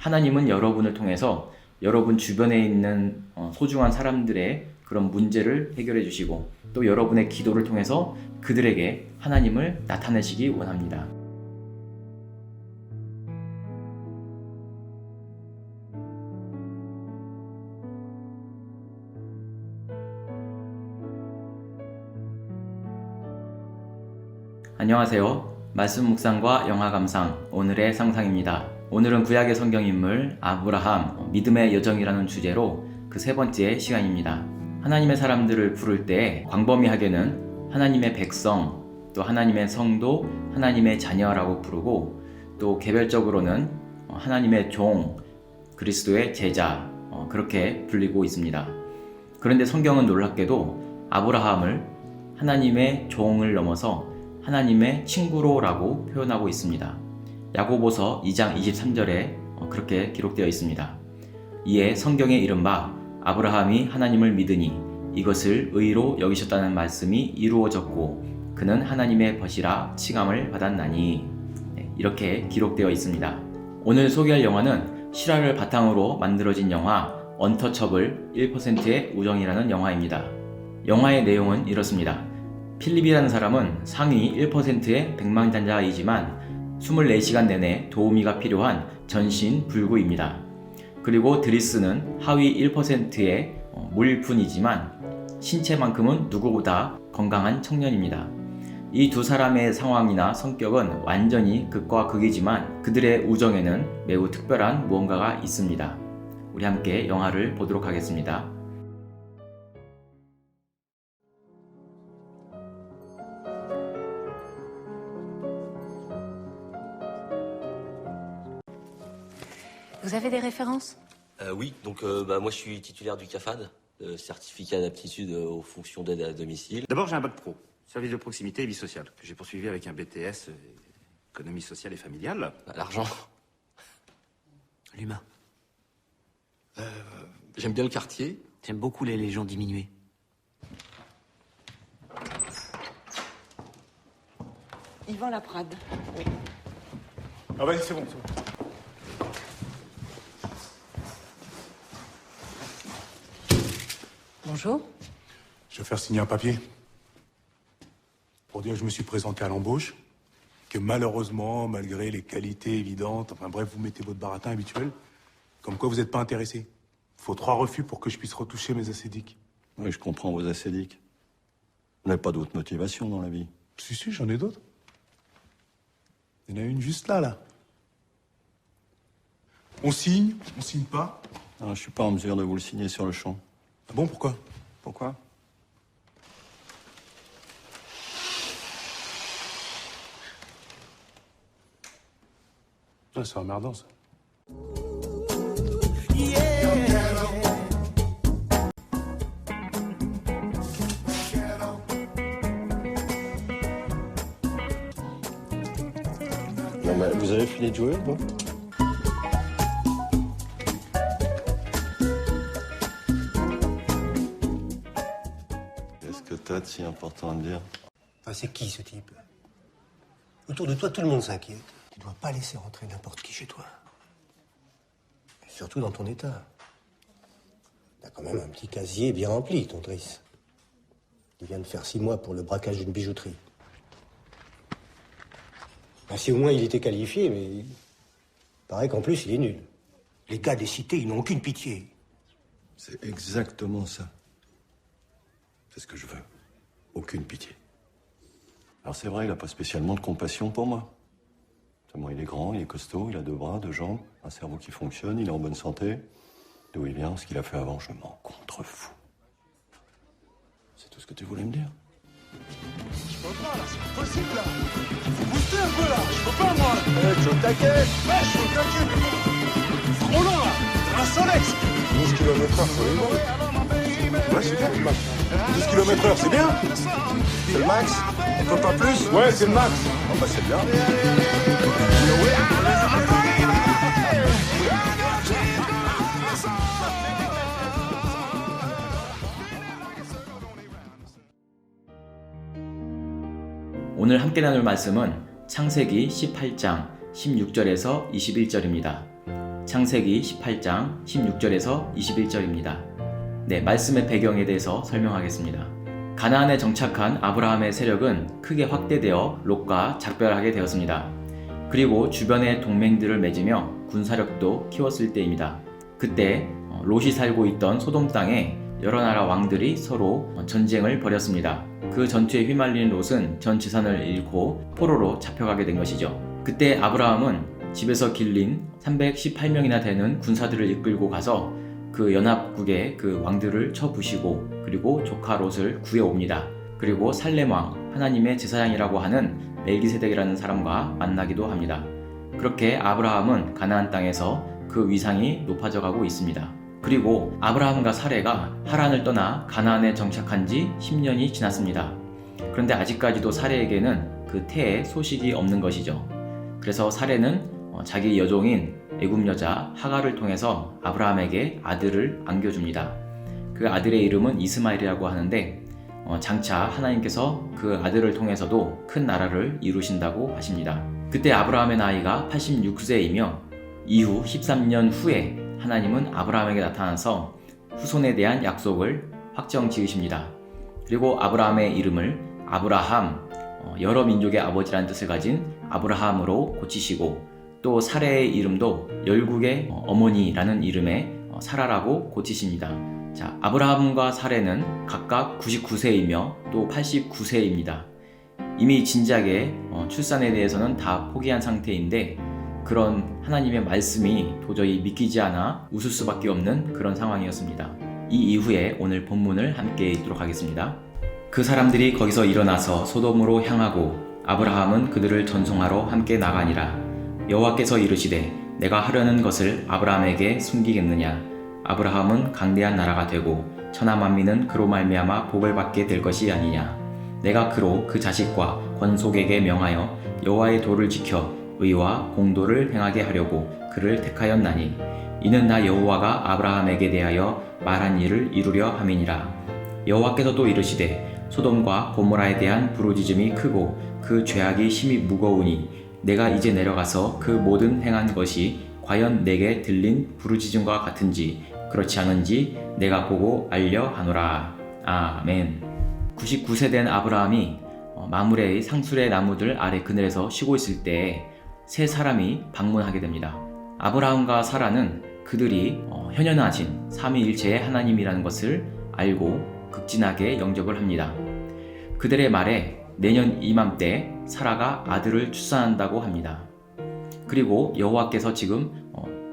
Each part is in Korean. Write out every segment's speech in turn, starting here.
하나님은 여러분을 통해서 여러분 주변에 있는 소중한 사람들의 그런 문제를 해결해 주시고 또 여러분의 기도를 통해서 그들에게 하나님을 나타내시기 원합니다. 안녕하세요. 말씀 묵상과 영화 감상 오늘의 상상입니다. 오늘은 구약의 성경인물 아브라함 믿음의 여정이라는 주제로 그 세 번째 시간입니다. 하나님의 사람들을 부를 때 광범위하게는 하나님의 백성, 또 하나님의 성도, 하나님의 자녀라고 부르고 또 개별적으로는 하나님의 종, 그리스도의 제자 그렇게 불리고 있습니다. 그런데 성경은 놀랍게도 아브라함을 하나님의 종을 넘어서 하나님의 친구로라고 표현하고 있습니다. 야고보서 2장 23절에 그렇게 기록되어 있습니다. 이에 성경에 이른바 아브라함이 하나님을 믿으니 이것을 의로 여기셨다는 말씀이 이루어졌고 그는 하나님의 벗이라 칭함을 받았나니 이렇게 기록되어 있습니다. 오늘 소개할 영화는 실화를 바탕으로 만들어진 영화 언터처블 1%의 우정이라는 영화입니다. 영화의 내용은 이렇습니다. 필립이라는 사람은 상위 1%의 백만장자이지만 24시간 내내 도우미가 필요한 전신불구입니다. 그리고 드리스는 하위 1%의 물분이지만 신체만큼은 누구보다 건강한 청년입니다. 이 두 사람의 상황이나 성격은 완전히 극과 극이지만 그들의 우정에는 매우 특별한 무언가가 있습니다. 우리 함께 영화를 보도록 하겠습니다. Vous avez des références? Oui, donc moi je suis titulaire du CAFAD, certificat d'aptitude aux fonctions d'aide à domicile. D'abord, j'ai un bac pro, service de proximité et vie sociale, que j'ai poursuivi avec un BTS, économie sociale et familiale. L'argent. L'humain. J'aime bien le quartier. J'aime beaucoup les légions diminuées. Yvan Laprade. Oui. Ah vas-y, c'est bon, c'est bon. Bonjour. Je vais faire signer un papier pour dire que je me suis présenté à l'embauche, que malheureusement, malgré les qualités évidentes, enfin bref, vous mettez votre baratin habituel, comme quoi vous n'êtes pas intéressé. Il faut 3 refus pour que je puisse retoucher mes acédiques. Oui, je comprends vos acédiques. Vous n'avez pas d'autre motivation dans la vie. Si, j'en ai d'autres. Il y en a une juste là. On signe pas. Non, je suis pas en mesure de vous le signer sur le champ. Ah bon, pourquoi? Pourquoi? Ah, c'est emmerdant, ça. Non, mais vous avez fini de jouer, bon? Qu'est-ce que t'as de si important à me dire? Enfin, c'est qui ce type? Autour de toi, tout le monde s'inquiète. Tu dois pas laisser rentrer n'importe qui chez toi. Et surtout dans ton état. T'as quand même un petit casier bien rempli, ton Driss. Il vient de faire 6 mois pour le braquage d'une bijouterie. Ben, si au moins il était qualifié, mais il paraît qu'en plus il est nul. Les gars des cités, ils n'ont aucune pitié. C'est exactement ça. C'est ce que je veux. Aucune pitié. Alors c'est vrai, il a pas spécialement de compassion pour moi. Seulement, il est grand, il est costaud, il a 2 bras, 2 jambes, un cerveau qui fonctionne, il est en bonne santé. D'où il vient, ce qu'il a fait avant, je m'en contrefous. C'est tout ce que tu voulais me dire? Je peux pas, là, c'est pas possible, là. Faut booster un peu, là. Je peux pas, moi. Je suis au taquet. Ouais, je suis au taquet, mais bon. C'est trop long, là. C'est un Solex. 12 km/h, c'est les bons. Ouais, c'est bien, le max. 12 km/h, c'est bien. C'est le max. On peut pas plus. Ouais, c'est le max. Oh, bah, c'est bien. 오늘 함께 나눌 말씀은 창세기 18장 16절에서 21절입니다. 창세기 18장 16절에서 21절입니다. 네, 말씀의 배경에 대해서 설명하겠습니다. 가나안에 정착한 아브라함의 세력은 크게 확대되어 롯과 작별하게 되었습니다. 그리고 주변의 동맹들을 맺으며 군사력도 키웠을 때입니다. 그때 롯이 살고 있던 소돔 땅에 여러 나라 왕들이 서로 전쟁을 벌였습니다. 그 전투에 휘말린 롯은 전 재산을 잃고 포로로 잡혀가게 된 것이죠. 그때 아브라함은 집에서 길린 318명이나 되는 군사들을 이끌고 가서 그 연합국의 그 왕들을 쳐부시고 그리고 조카 롯을 구해옵니다. 그리고 살렘 왕, 하나님의 제사장이라고 하는 멜기세덱이라는 사람과 만나기도 합니다. 그렇게 아브라함은 가나안 땅에서 그 위상이 높아져 가고 있습니다. 그리고 아브라함과 사레가 하란을 떠나 가나안에 정착한 지 10년이 지났습니다. 그런데 아직까지도 사레에게는 그 태의 소식이 없는 것이죠. 그래서 사레는 자기 여종인 애굽 여자 하갈을 통해서 아브라함에게 아들을 안겨줍니다. 그 아들의 이름은 이스마엘이라고 하는데 장차 하나님께서 그 아들을 통해서도 큰 나라를 이루신다고 하십니다. 그때 아브라함의 나이가 86세이며 이후 13년 후에 하나님은 아브라함에게 나타나서 후손에 대한 약속을 확정 지으십니다. 그리고 아브라함의 이름을 아브라함, 여러 민족의 아버지라는 뜻을 가진 아브라함으로 고치시고 또 사레의 이름도 열국의 어머니라는 이름의 사라라고 고치십니다. 자, 아브라함과 사레는 각각 99세이며 또 89세입니다. 이미 진작에 출산에 대해서는 다 포기한 상태인데 그런 하나님의 말씀이 도저히 믿기지 않아 웃을 수밖에 없는 그런 상황이었습니다. 이 이후에 오늘 본문을 함께 읽도록 하겠습니다. 그 사람들이 거기서 일어나서 소돔으로 향하고 아브라함은 그들을 전송하러 함께 나가니라. 여호와께서 이르시되 내가 하려는 것을 아브라함에게 숨기겠느냐. 아브라함은 강대한 나라가 되고 천하 만민은 그로 말미암아 복을 받게 될 것이 아니냐. 내가 그로 그 자식과 권속에게 명하여 여호와의 도를 지켜 의와 공도를 행하게 하려고 그를 택하였나니 이는 나 여호와가 아브라함에게 대하여 말한 일을 이루려 함이니라. 여호와께서 또 이르시되 소돔과 고모라에 대한 부르짖음이 크고 그 죄악이 심히 무거우니 내가 이제 내려가서 그 모든 행한 것이 과연 내게 들린 부르짖음과 같은지 그렇지 않은지 내가 보고 알려 하노라. 아멘. 99세 된 아브라함이 마므레의 상수레 나무들 아래 그늘에서 쉬고 있을 때에 세 사람이 방문하게 됩니다. 아브라함과 사라는 그들이 현현하신 삼위일체의 하나님이라는 것을 알고 극진하게 영접을 합니다. 그들의 말에 내년 이맘때 사라가 아들을 출산한다고 합니다. 그리고 여호와께서 지금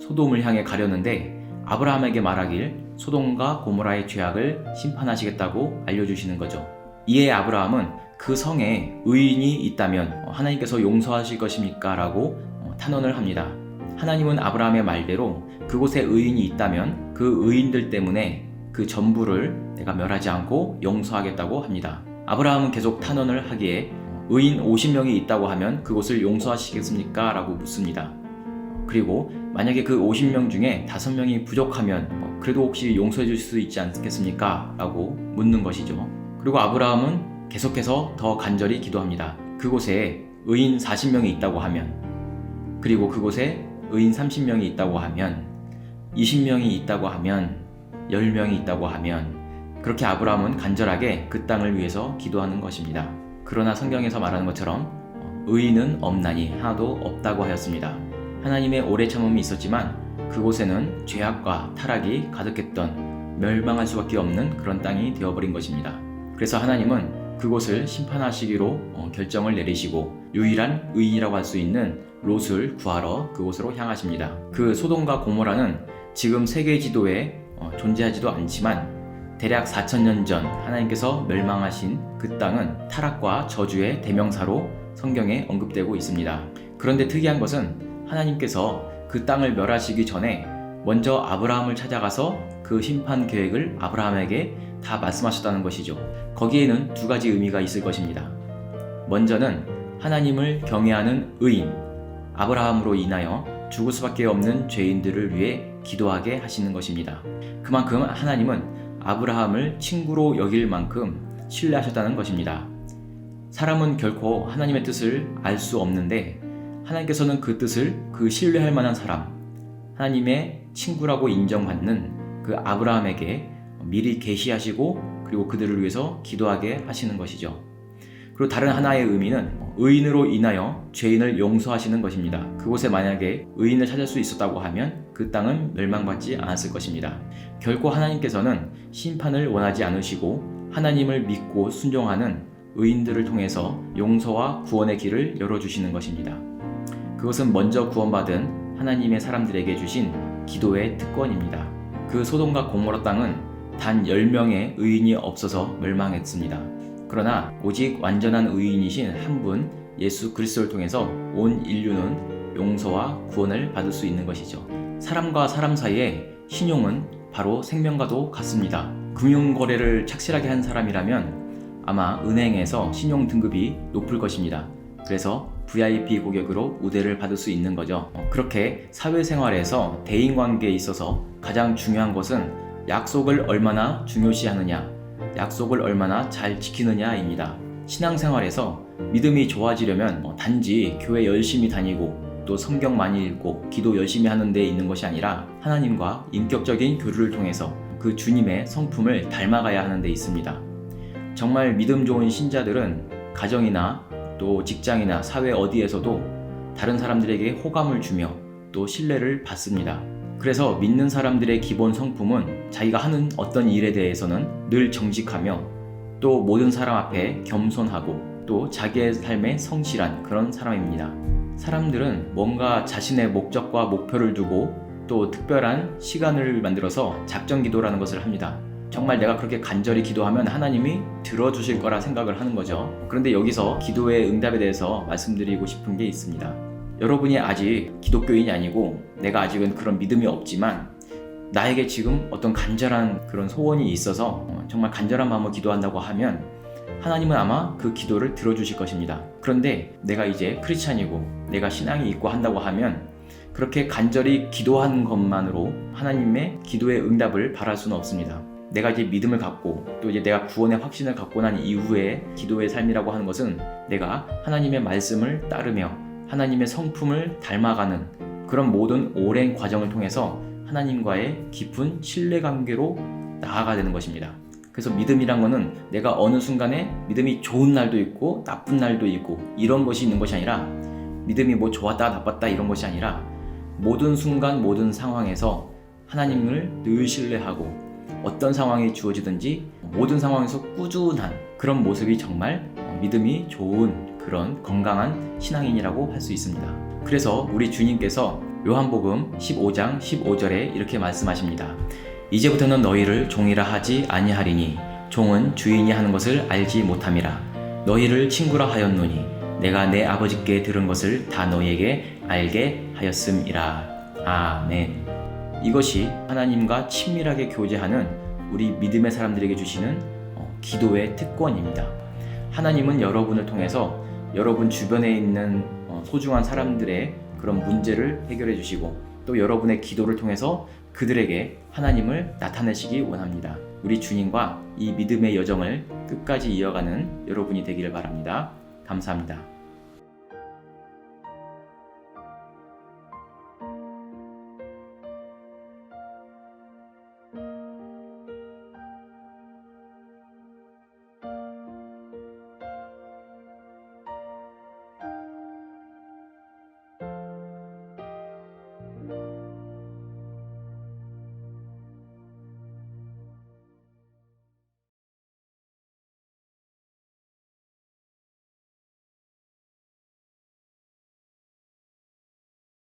소돔을 향해 가려는데 아브라함에게 말하길 소돔과 고모라의 죄악을 심판하시겠다고 알려주시는 거죠. 이에 아브라함은 그 성에 의인이 있다면 하나님께서 용서하실 것입니까? 라고 탄원을 합니다. 하나님은 아브라함의 말대로 그곳에 의인이 있다면 그 의인들 때문에 그 전부를 내가 멸하지 않고 용서하겠다고 합니다. 아브라함은 계속 탄원을 하기에 의인 50명이 있다고 하면 그곳을 용서하시겠습니까? 라고 묻습니다. 그리고 만약에 그 50명 중에 5명이 부족하면 그래도 혹시 용서해 줄 수 있지 않겠습니까? 라고 묻는 것이죠. 그리고 아브라함은 계속해서 더 간절히 기도합니다. 그곳에 의인 40명이 있다고 하면, 그리고 그곳에 의인 30명이 있다고 하면, 20명이 있다고 하면, 10명이 있다고 하면, 그렇게 아브라함은 간절하게 그 땅을 위해서 기도하는 것입니다. 그러나 성경에서 말하는 것처럼 의인은 없나니 하나도 없다고 하였습니다. 하나님의 오래 참음이 있었지만 그곳에는 죄악과 타락이 가득했던 멸망할 수밖에 없는 그런 땅이 되어버린 것입니다. 그래서 하나님은 그곳을 심판하시기로 결정을 내리시고 유일한 의인이라고 할 수 있는 롯을 구하러 그곳으로 향하십니다. 그 소돔과 고모라는 지금 세계 지도에 존재하지도 않지만 대략 4,000년 전 하나님께서 멸망하신 그 땅은 타락과 저주의 대명사로 성경에 언급되고 있습니다. 그런데 특이한 것은 하나님께서 그 땅을 멸하시기 전에 먼저 아브라함을 찾아가서 그 심판 계획을 아브라함에게 다 말씀하셨다는 것이죠. 거기에는 두 가지 의미가 있을 것입니다. 먼저는 하나님을 경외하는 의인, 아브라함으로 인하여 죽을 수밖에 없는 죄인들을 위해 기도하게 하시는 것입니다. 그만큼 하나님은 아브라함을 친구로 여길 만큼 신뢰하셨다는 것입니다. 사람은 결코 하나님의 뜻을 알 수 없는데 하나님께서는 그 뜻을 그 신뢰할 만한 사람, 하나님의 친구라고 인정받는 그 아브라함에게 미리 계시하시고 그리고 그들을 위해서 기도하게 하시는 것이죠. 그리고 다른 하나의 의미는 의인으로 인하여 죄인을 용서하시는 것입니다. 그곳에 만약에 의인을 찾을 수 있었다고 하면 그 땅은 멸망받지 않았을 것입니다. 결코 하나님께서는 심판을 원하지 않으시고 하나님을 믿고 순종하는 의인들을 통해서 용서와 구원의 길을 열어주시는 것입니다. 그것은 먼저 구원받은 하나님의 사람들에게 주신 기도의 특권입니다. 그 소돔과 고모라 땅은 단 10명의 의인이 없어서 멸망했습니다. 그러나 오직 완전한 의인이신 한 분 예수 그리스도를 통해서 온 인류는 용서와 구원을 받을 수 있는 것이죠. 사람과 사람 사이에 신용은 바로 생명과도 같습니다. 금융거래를 착실하게 한 사람이라면 아마 은행에서 신용 등급이 높을 것입니다. 그래서 VIP 고객으로 우대를 받을 수 있는 거죠. 그렇게 사회생활에서 대인관계에 있어서 가장 중요한 것은 약속을 얼마나 중요시하느냐, 약속을 얼마나 잘 지키느냐입니다. 신앙생활에서 믿음이 좋아지려면 단지 교회 열심히 다니고 또 성경 많이 읽고 기도 열심히 하는 데 있는 것이 아니라 하나님과 인격적인 교류를 통해서 그 주님의 성품을 닮아가야 하는 데 있습니다. 정말 믿음 좋은 신자들은 가정이나 또 직장이나 사회 어디에서도 다른 사람들에게 호감을 주며 또 신뢰를 받습니다. 그래서 믿는 사람들의 기본 성품은 자기가 하는 어떤 일에 대해서는 늘 정직하며 또 모든 사람 앞에 겸손하고 또 자기의 삶에 성실한 그런 사람입니다. 사람들은 뭔가 자신의 목적과 목표를 두고 또 특별한 시간을 만들어서 작정 기도라는 것을 합니다. 정말 내가 그렇게 간절히 기도하면 하나님이 들어주실 거라 생각을 하는 거죠. 그런데 여기서 기도의 응답에 대해서 말씀드리고 싶은 게 있습니다. 여러분이 아직 기독교인이 아니고 내가 아직은 그런 믿음이 없지만 나에게 지금 어떤 간절한 그런 소원이 있어서 정말 간절한 마음으로 기도한다고 하면 하나님은 아마 그 기도를 들어주실 것입니다. 그런데 내가 이제 크리스찬이고 내가 신앙이 있고 한다고 하면 그렇게 간절히 기도하는 것만으로 하나님의 기도의 응답을 바랄 수는 없습니다. 내가 이제 믿음을 갖고 또 이제 내가 구원의 확신을 갖고 난 이후에 기도의 삶이라고 하는 것은 내가 하나님의 말씀을 따르며 하나님의 성품을 닮아가는 그런 모든 오랜 과정을 통해서 하나님과의 깊은 신뢰관계로 나아가야 되는 것입니다. 그래서 믿음이란 거는 내가 어느 순간에 믿음이 좋은 날도 있고 나쁜 날도 있고 이런 것이 있는 것이 아니라 믿음이 뭐 좋았다 나빴다 이런 것이 아니라 모든 순간 모든 상황에서 하나님을 늘 신뢰하고 어떤 상황이 주어지든지 모든 상황에서 꾸준한 그런 모습이 정말 믿음이 좋은 그런 건강한 신앙인이라고 할 수 있습니다. 그래서 우리 주님께서 요한복음 15장 15절에 이렇게 말씀하십니다. 이제부터는 너희를 종이라 하지 아니하리니 종은 주인이 하는 것을 알지 못함이라. 너희를 친구라 하였노니 내가 내 아버지께 들은 것을 다 너희에게 알게 하였음이라. 아멘. 이것이 하나님과 친밀하게 교제하는 우리 믿음의 사람들에게 주시는 기도의 특권입니다. 하나님은 여러분을 통해서 여러분 주변에 있는 소중한 사람들의 그런 문제를 해결해 주시고 또 여러분의 기도를 통해서 그들에게 하나님을 나타내시기 원합니다. 우리 주님과 이 믿음의 여정을 끝까지 이어가는 여러분이 되기를 바랍니다. 감사합니다.